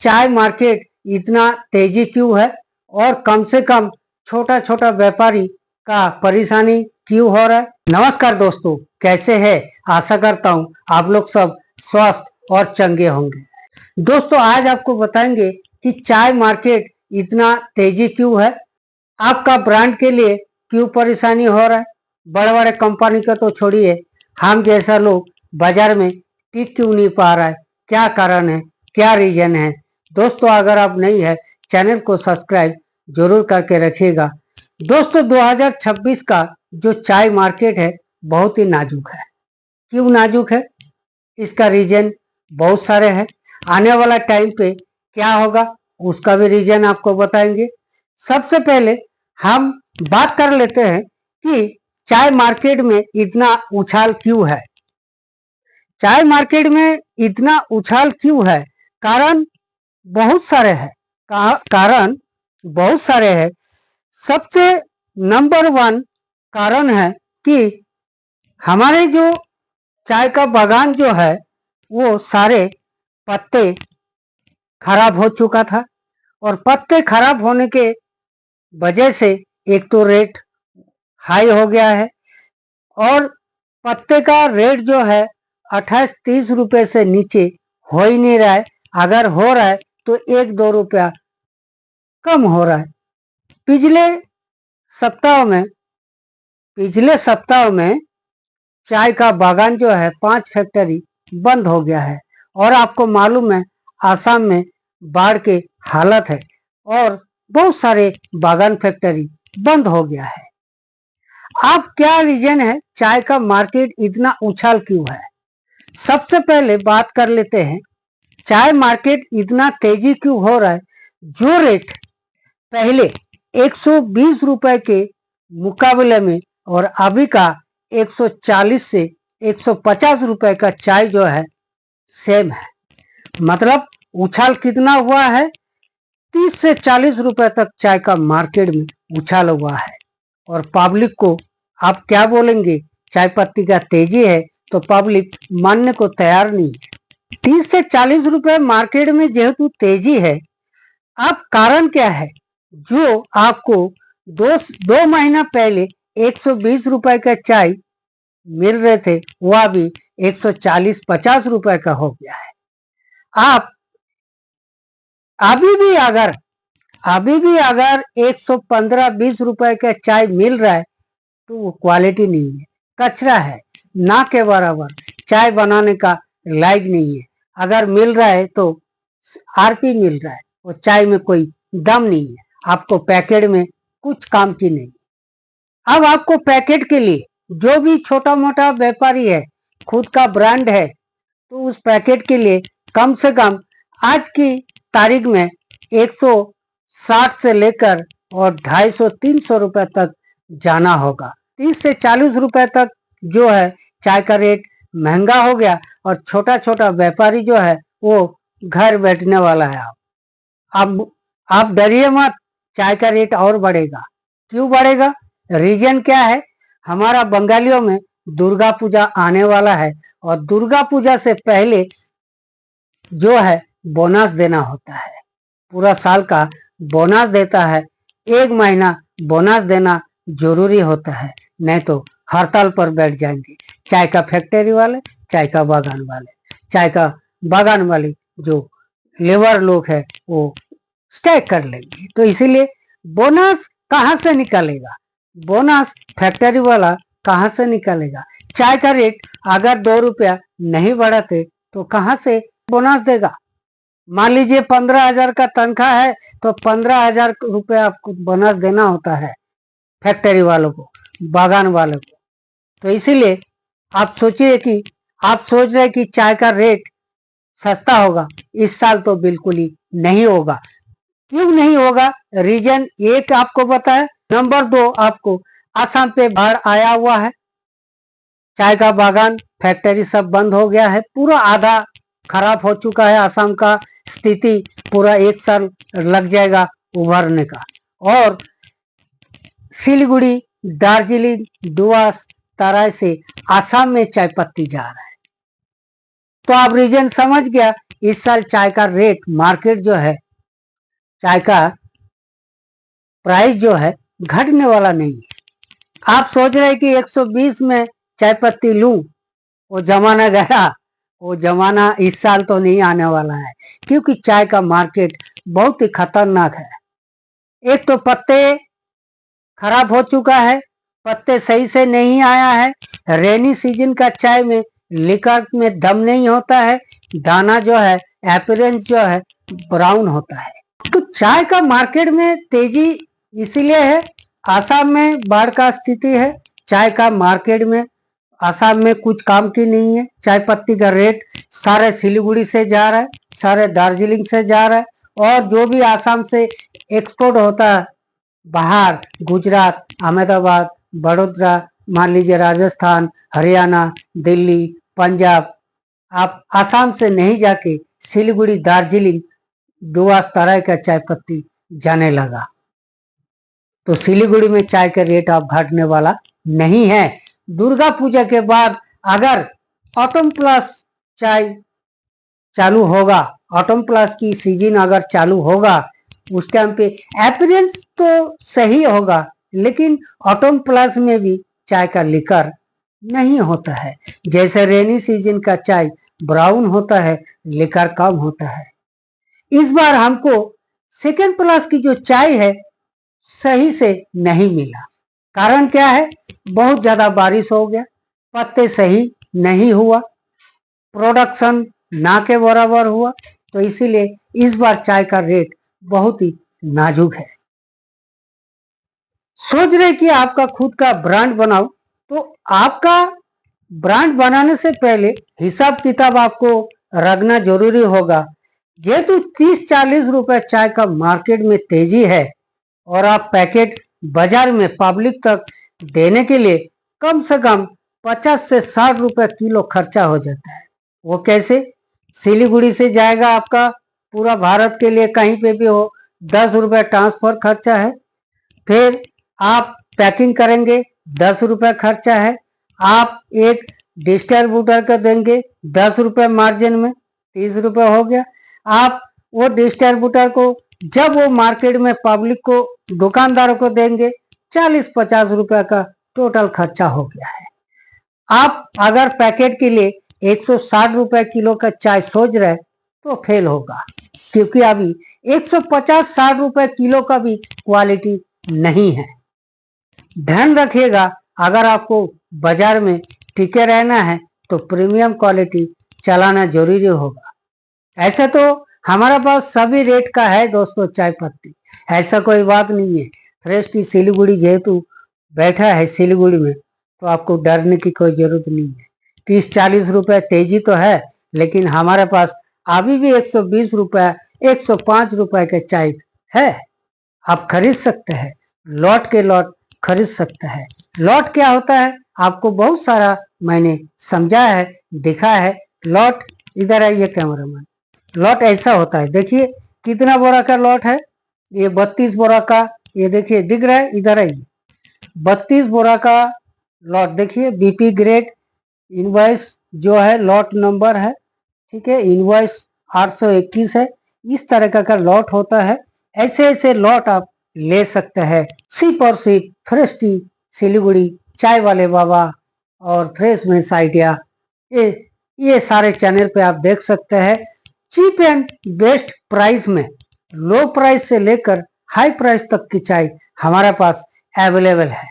चाय मार्केट इतना तेजी क्यों है और कम से कम छोटा छोटा व्यापारी का परेशानी क्यों हो रहा है। नमस्कार दोस्तों, कैसे हैं? आशा करता हूं आप लोग सब स्वस्थ और चंगे होंगे। दोस्तों, आज आपको बताएंगे कि चाय मार्केट इतना तेजी क्यों है, आपका ब्रांड के लिए क्यों परेशानी हो रहा है। बड़े बड़े कंपनी का तो छोड़िए, हम जैसा लोग बाजार में टिक क्यों नहीं पा रहा है, क्या कारण है, क्या रीजन है। दोस्तों, अगर आप नहीं है चैनल को सब्सक्राइब जरूर करके रखिएगा। दोस्तों, 2026 का जो चाय मार्केट है बहुत ही नाजुक है। क्यों नाजुक है, इसका रीजन बहुत सारे हैं। आने वाला टाइम पे क्या होगा उसका भी रीजन आपको बताएंगे। सबसे पहले हम बात कर लेते हैं कि चाय मार्केट में इतना उछाल क्यों है। चाय मार्केट में इतना उछाल क्यों है, कारण बहुत सारे हैं। कारण बहुत सारे हैं। सबसे नंबर 1 कारण है कि हमारे जो चाय का बागान जो है वो सारे पत्ते खराब हो चुका था, और पत्ते खराब होने के वजह से एक तो रेट हाई हो गया है, और पत्ते का रेट जो है 28-30 रुपए से नीचे हो ही नहीं रहा है। अगर हो रहा है तो 1-2 रुपया कम हो रहा है। पिछले सप्ताह में चाय का बागान जो है 5 फैक्ट्री बंद हो गया है, और आपको मालूम है आसाम में बाढ़ के हालत है और बहुत सारे बागान फैक्ट्री बंद हो गया है। अब क्या रीजन है, चाय का मार्केट इतना उछाल क्यों है। सबसे पहले बात कर लेते हैं चाय मार्केट इतना तेजी क्यों हो रहा है। जो रेट पहले 120 रुपए के मुकाबले में और अभी का 140 से 150 रुपए का चाय जो है सेम है। मतलब उछाल कितना हुआ है, 30 से 40 रुपए तक चाय का मार्केट में उछाल हुआ है। और पब्लिक को आप क्या बोलेंगे, चाय पत्ती का तेजी है तो पब्लिक मानने को तैयार नहीं है। 30 से 40 रुपए मार्केट में जेहेतु तेजी है, अब कारण क्या है। जो आपको दो महीना पहले 120 रुपए का चाय मिल रहे थे वो अभी 140-50 रुपए का हो गया है। आप अभी भी अगर 115-20 रुपए का चाय मिल रहा है तो वो क्वालिटी नहीं है, कचरा है, ना के बराबर, चाय बनाने का लायक नहीं है। अगर मिल रहा है तो आरपी मिल रहा है, वो चाय में कोई दम नहीं है, आपको पैकेट में कुछ काम की नहीं। अब आपको पैकेट के लिए जो भी छोटा मोटा व्यापारी है, खुद का ब्रांड है, तो उस पैकेट के लिए कम से कम आज की तारीख में 160 से लेकर और 250-300 रुपए तक जाना होगा। 30 से 40 रुपए तक जो है चाय का रेट महंगा हो गया, और छोटा छोटा व्यापारी जो है वो घर बैठने वाला है। अब आप डरिए मत, चाय का रेट और बढ़ेगा। क्यों बढ़ेगा, रीजन क्या है। हमारा बंगालियों में दुर्गा पूजा आने वाला है, और दुर्गा पूजा से पहले जो है बोनस देना होता है। पूरा साल का बोनस देता है, 1 महीना बोनस देना जरूरी होता है, नहीं तो हड़ताल पर बैठ जाएंगे। चाय का फैक्ट्री वाले, चाय का बागान वाले, चाय का बागान वाले जो लेबर लोग है वो स्ट्राइक कर लेंगे। तो इसीलिए बोनस कहाँ से निकालेगा, बोनस फैक्ट्री वाला कहाँ से निकालेगा। चाय का रेट अगर 2 रुपया नहीं बढ़ाते तो कहाँ से बोनस देगा। मान लीजिए 15,000 का तनख्वाह है तो 15,000 रुपया आपको बोनस देना होता है फैक्ट्री वालों को, बागान वालों को। तो इसीलिए आप सोचिए कि आप सोच रहे कि चाय का रेट सस्ता होगा, इस साल तो बिल्कुल ही नहीं होगा। क्यों नहीं होगा, रीजन एक आपको बताया। नंबर 2, आपको आसाम पे बाढ़ आया हुआ है, चाय का बागान फैक्ट्री सब बंद हो गया है, पूरा आधा खराब हो चुका है। आसाम का स्थिति पूरा 1 साल लग जाएगा उभरने का। और सिलीगुड़ी, दार्जिलिंग, डुआस, तराई से आसाम में चाय पत्ती जा रहा है। तो आप रीजन समझ गया इस साल चाय का रेट मार्केट जो है, चाय का प्राइस जो है घटने वाला नहीं है। आप सोच रहे हैं कि 120 में चाय पत्ती लूं, वो जमाना गया। वो जमाना इस साल तो नहीं आने वाला है, क्योंकि चाय का मार्केट बहुत ही खतरनाक है। एक तो पत्ते खराब हो चुका है, पत्ते सही से नहीं आया है। रेनी सीजन का चाय में लिकर में दम नहीं होता है, दाना जो है अपीयरेंस जो है ब्राउन होता है। तो चाय का मार्केट में तेजी इसीलिए है, आसाम में बाढ़ का स्थिति है। चाय का मार्केट में आसाम में कुछ काम की नहीं है। चाय पत्ती का रेट सारे सिलीगुड़ी से जा रहा है, सारे दार्जिलिंग से जा रहा है, और जो भी आसाम से एक्सपोर्ट होता है बाहर, गुजरात, अहमदाबाद, बड़ौदा, मान लीजिए राजस्थान, हरियाणा, दिल्ली, पंजाब, आप आसाम से नहीं जाके सिलीगुड़ी, दार्जिलिंग, डुआस तरह का चाय पत्ती जाने लगा। तो सिलीगुड़ी में चाय का रेट अब घटने वाला नहीं है। दुर्गा पूजा के बाद अगर ऑटम प्लस चाय चालू होगा, ऑटम प्लस की सीजन अगर चालू होगा, उस टाइम पे अपीयरेंस तो सही होगा, लेकिन ऑटम प्लस में भी चाय का लिकर नहीं होता है। जैसे रेनी सीजन का चाय ब्राउन होता है, लिकर कम होता है। इस बार हमको सेकेंड प्लस की जो चाय है सही से नहीं मिला। कारण क्या है? बहुत ज्यादा बारिश हो गया, पत्ते सही नहीं हुआ, प्रोडक्शन ना के बराबर हुआ, तो इसीलिए इस बार चाय का रेट बहुत ही नाजुक है। सोच रहे कि आपका खुद का ब्रांड बनाओ, तो आपका ब्रांड बनाने से पहले हिसाब किताब आपको रखना जरूरी होगा। जेहेतु 30-40 रुपए चाय का मार्केट में तेजी है, और आप पैकेट बाजार में पब्लिक तक देने के लिए कम से कम 50 से 60 रुपए किलो खर्चा हो जाता है। वो कैसे? सिलीगुड़ी से जाएगा आपका पूरा भारत के लिए कहीं पे भी हो, 10 रुपए ट्रांसफर खर्चा है। फिर आप पैकिंग करेंगे, 10 रुपए खर्चा है। आप एक डिस्ट्रीब्यूटर को देंगे 10 रुपए मार्जिन में, 30 रुपए हो गया। आप वो डिस्ट्रीब्यूटर को जब वो मार्केट में पब्लिक को, दुकानदारों को देंगे, 40-50 रुपए का टोटल खर्चा हो गया है। आप अगर पैकेट के लिए 160 रुपए किलो का चाय सोच रहे तो फेल होगा, क्योंकि अभी 150-60 रुपए किलो का भी क्वालिटी नहीं है। ध्यान रखिएगा, अगर आपको बाजार में टिके रहना है तो प्रीमियम क्वालिटी चलाना जरूरी होगा। ऐसा तो हमारे पास सभी रेट का है दोस्तों चाय पत्ती, ऐसा कोई बात नहीं है। फ्रेश टी सिलीगुड़ी जेहेतु बैठा है सिलीगुड़ी में, तो आपको डरने की कोई जरूरत नहीं है। 30-40 रुपए तेजी तो है, लेकिन हमारे पास अभी भी 120 रुपए, 105 रुपए के चाय है, आप खरीद सकते हैं। लॉट के लॉट खरीद सकते हैं। लॉट क्या होता है आपको बहुत सारा मैंने समझाया है, दिखा है। लॉट, इधर आइए कैमरामैन, लॉट ऐसा होता है, देखिए कितना बोरा का लॉट है, ये 32 बोरा का, ये देखिए दिख रहा है, इधर आइए, 32 बोरा का लॉट देखिए, बीपी ग्रेड, इनवॉइस जो है लॉट नंबर है, ठीक है, इनवॉइस 821 है। इस तरह का लॉट होता है। ऐसे ऐसे लॉट आप ले सकते हैं। सिप और सिप, फ्रेश टी सिलीगुड़ी, चाय वाले बाबा और फ्रेश मिस आइडिया, ये सारे चैनल पे आप देख सकते हैं। चीप एंड बेस्ट प्राइस में, लो प्राइस से लेकर हाई प्राइस तक की चाय हमारे पास अवेलेबल है।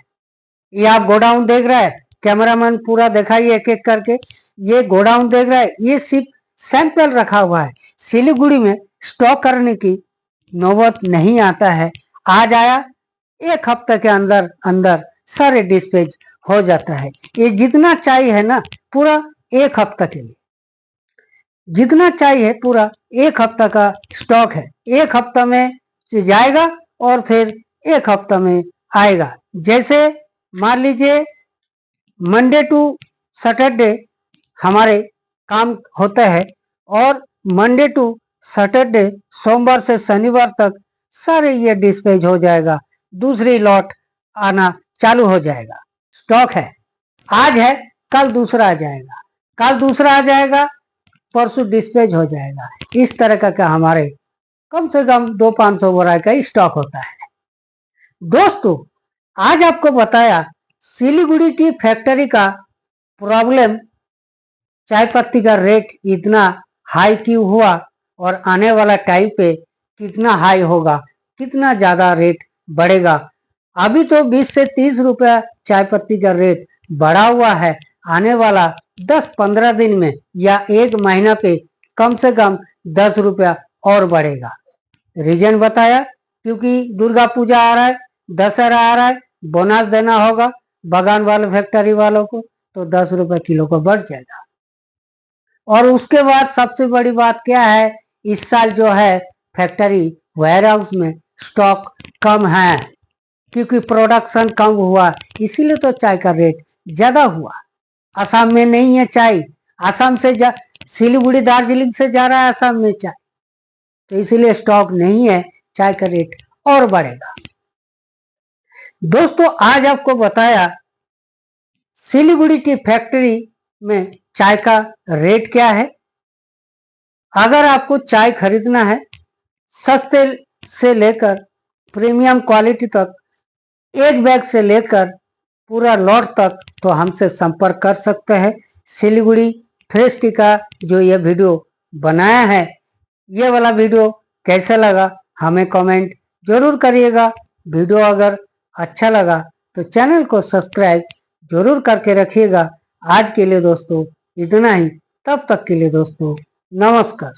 ये आप गोडाउन देख रहा है, कैमरामैन पूरा दिखाइए एक एक करके। ये गोडाउन देख रहा है, ये सिर्फ सैंपल रखा हुआ है। सिलीगुड़ी में स्टॉक करने की नौबत नहीं आता है। आज आया, एक हफ्ते के अंदर अंदर सारे डिस्पैच हो जाता है। ये जितना चाय है ना, पूरा एक हफ्ता के लिए, जितना चाहिए पूरा एक हफ्ता का स्टॉक है। एक हफ्ता में जाएगा और फिर एक हफ्ता में आएगा। जैसे मान लीजिए मंडे टू सैटरडे हमारे काम होता है, और मंडे टू सैटरडे, सोमवार से शनिवार तक सारे ये डिस्पैच हो जाएगा, दूसरी लॉट आना चालू हो जाएगा। स्टॉक है, आज है कल दूसरा आ जाएगा, कल दूसरा आ जाएगा, परसों डिस्पैच हो जाएगा। इस तरह का हमारे कम से कम 200-500 बोरा का स्टॉक होता है। दोस्तों, आज आपको बताया सिलीगुड़ी टी फैक्ट्री का प्रॉब्लम, चाय पत्ती का रेट इतना हाई क्यों हुआ और आने वाला टाइम पे कितना हाई होगा, कितना ज्यादा रेट बढ़ेगा। अभी तो 20 से 30 रुपया चाय पत्ती का रेट बढ़ा हुआ है। आने वाला 10-15 दिन में या 1 महीना पे कम से कम 10 रुपया और बढ़ेगा। रीजन बताया, क्योंकि दुर्गा पूजा आ रहा है, दशहरा आ रहा है, बोनस देना होगा बागान वाले फैक्ट्री वालों को, तो 10 रुपए किलो को बढ़ जाएगा। और उसके बाद सबसे बड़ी बात क्या है, इस साल जो है फैक्ट्री वेयर हाउस में स्टॉक कम है, क्योंकि प्रोडक्शन कम हुआ, इसीलिए तो चाय का रेट ज्यादा हुआ। असम में नहीं है चाय, असम से सिलीगुड़ी दार्जिलिंग से जा रहा है असम में चाय, तो इसीलिए स्टॉक नहीं है, चाय का रेट और बढ़ेगा। दोस्तों, आज आपको बताया सिलीगुड़ी की फैक्ट्री में चाय का रेट क्या है। अगर आपको चाय खरीदना है सस्ते से लेकर प्रीमियम क्वालिटी तक, एक बैग से लेकर पूरा लॉट तक, तो हमसे संपर्क कर सकते हैं। सिलीगुड़ी फ्रेश टी का जो ये वीडियो बनाया है, ये वाला वीडियो कैसा लगा हमें कमेंट जरूर करिएगा। वीडियो अगर अच्छा लगा तो चैनल को सब्सक्राइब जरूर करके रखिएगा। आज के लिए दोस्तों इतना ही, तब तक के लिए दोस्तों नमस्कार।